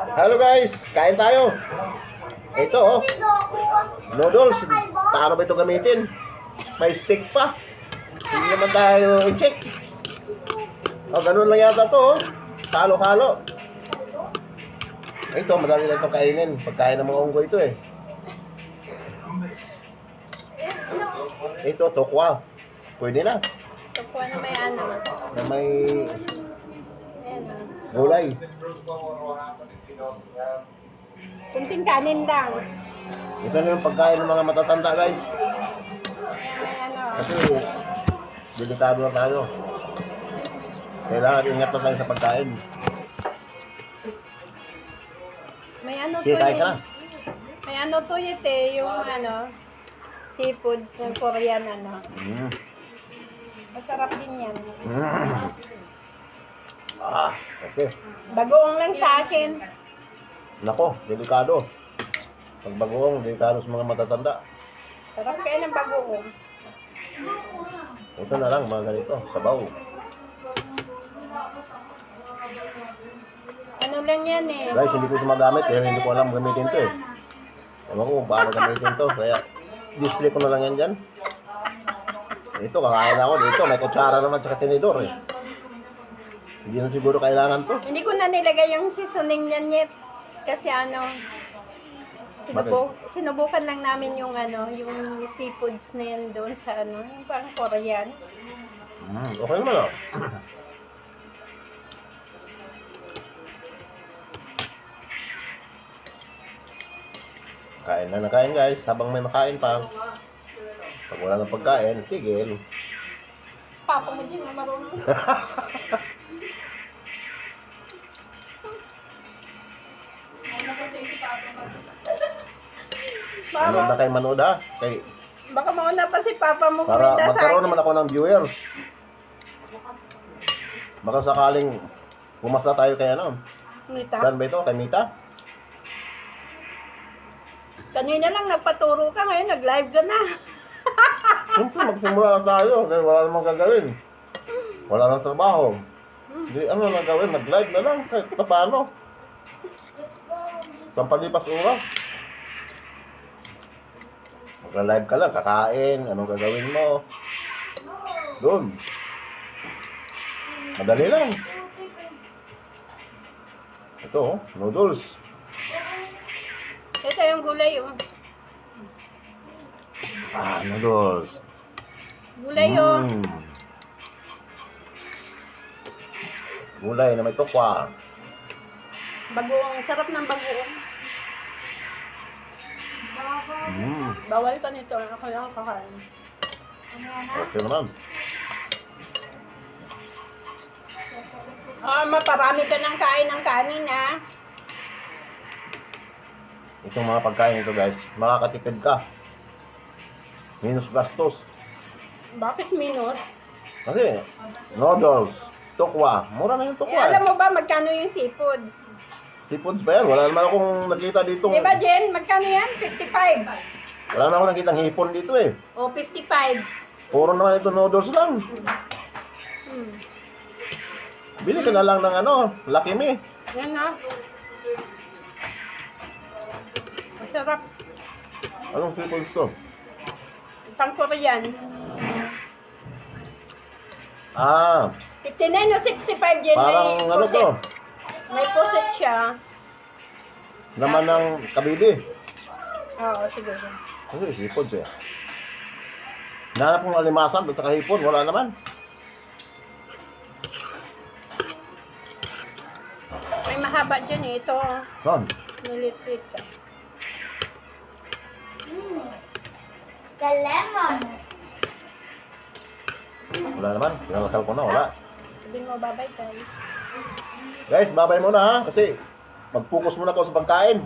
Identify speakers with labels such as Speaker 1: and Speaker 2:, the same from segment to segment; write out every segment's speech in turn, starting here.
Speaker 1: Hello guys, kain tayo. Ito oh, noodles. Paano ba ito gamitin? May stick pa. Hindi naman tayo i-check. Oh, ganun lang yata to oh. Halo-halo. Ito, madali lang itong kainin. Pagkain ng mga unggoy ito eh. Ito, tokwa. Pwede na.
Speaker 2: Tokwa na may ano.
Speaker 1: Na may
Speaker 2: Ayan o.
Speaker 1: gulay.
Speaker 2: Kunting kanin lang.
Speaker 1: Ito na yung pagkain ng mga matatanda guys.
Speaker 2: Ayan, may ano.
Speaker 1: Kasi delikado na tayo. Kailangan ingat na tayo sa pagkain.
Speaker 2: May ano to
Speaker 1: Sige, kain ka na.
Speaker 2: May ano to yung ano, seafoods ng Korean ano. Masarap din yan.
Speaker 1: Ah, okay.
Speaker 2: Bagoong lang sa akin.
Speaker 1: Nako, delikado. Pag bagoong, delikado sa mga matatanda.
Speaker 2: Sarap kayo ng bagoong.
Speaker 1: Ito na lang, mga ganito, sabaw.
Speaker 2: Ano lang yan eh.
Speaker 1: Guys, hindi ko ito magamit, kaya hindi ko alam gamitin ito eh. Ewan ko kung paano gamitin ito, kaya display ko na lang yan dyan. Ito, kakain ako dito, may kutsara naman tsaka tinidor eh. Hindi na siguro kailangan to.
Speaker 2: Hindi ko na nilagay yung seasoning niyan yet. Kasi ano, sinubukan lang namin yung ano, yung seafoods na yan doon sa ano, yung parang Korean.
Speaker 1: Okay naman oh. Kain na kain guys, habang may makain pa. Pag wala ng pagkain, tigil.
Speaker 2: Papa mo dyan, marunong.
Speaker 1: Ano na kay manood ha? Kay,
Speaker 2: Baka mauna pa si Papa mo
Speaker 1: para
Speaker 2: kumita sa
Speaker 1: magkaroon
Speaker 2: akin.
Speaker 1: naman ako ng viewers. Baka sakaling pumasa tayo kay ano?
Speaker 2: Mita.
Speaker 1: Saan ba ito? Kay Mita?
Speaker 2: Kanina lang nagpaturo ka, ngayon nag-live ka na.
Speaker 1: Siyempre, magsimula na tayo. Dahil wala namang gagawin. Wala nang trabaho. Hindi, ano na gawin? Mag-live na lang. Kahit paano. Pampalipas oras. Mag-live ka lang, kakain. Anong gagawin mo? Doon. Madali lang. Ito, oh, noodles.
Speaker 2: Ito yung gulay, oh.
Speaker 1: Ah, noodles.
Speaker 2: Gulay, oh.
Speaker 1: Gulay na may tokwa.
Speaker 2: Bagoong, sarap ng bagoong. Bawal ka nito, ako lang kakain.
Speaker 1: Okay naman.
Speaker 2: Maparami ka ng kain ng kanin, ha?
Speaker 1: Itong mga pagkain ito guys, makakatipid ka. Minus gastos.
Speaker 2: Bakit minus?
Speaker 1: Kasi, noodles, tokwa. Mura na yung tokwa.
Speaker 2: Alam mo ba magkano yung seafoods?
Speaker 1: Seafoods ba yan? Wala naman akong nakita dito.
Speaker 2: Di ba, Jen? Magkano yan? 55.
Speaker 1: Wala naman akong nakitang hipon dito eh.
Speaker 2: O, 55.
Speaker 1: Puro naman ito noodles lang. Bili ka na lang ng ano, Lucky Me.
Speaker 2: Yan na. Masarap.
Speaker 1: Anong seafoods to?
Speaker 2: Pang Korean.
Speaker 1: Ah,
Speaker 2: 59 o 65, Jen.
Speaker 1: parang
Speaker 2: May
Speaker 1: ano
Speaker 2: puset.
Speaker 1: to?
Speaker 2: May puset siya.
Speaker 1: Naman ng kabili.
Speaker 2: Oo, siguro.
Speaker 1: Kasi seafoods eh. Nahanap kong alimasag at saka hipon, wala naman.
Speaker 2: May mahaba dyan eh. Ito,
Speaker 1: Saan?
Speaker 2: nilipit ka.
Speaker 3: The lemon.
Speaker 1: Wala naman. Pinalakal ko na, wala.
Speaker 2: Sabihin mo, bye-bye guys.
Speaker 1: Guys, babay muna ha. Kasi mag-focus muna ako sa pagkain.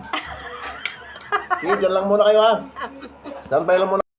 Speaker 1: Sige, dyan lang muna kayo ha. Standby lang muna.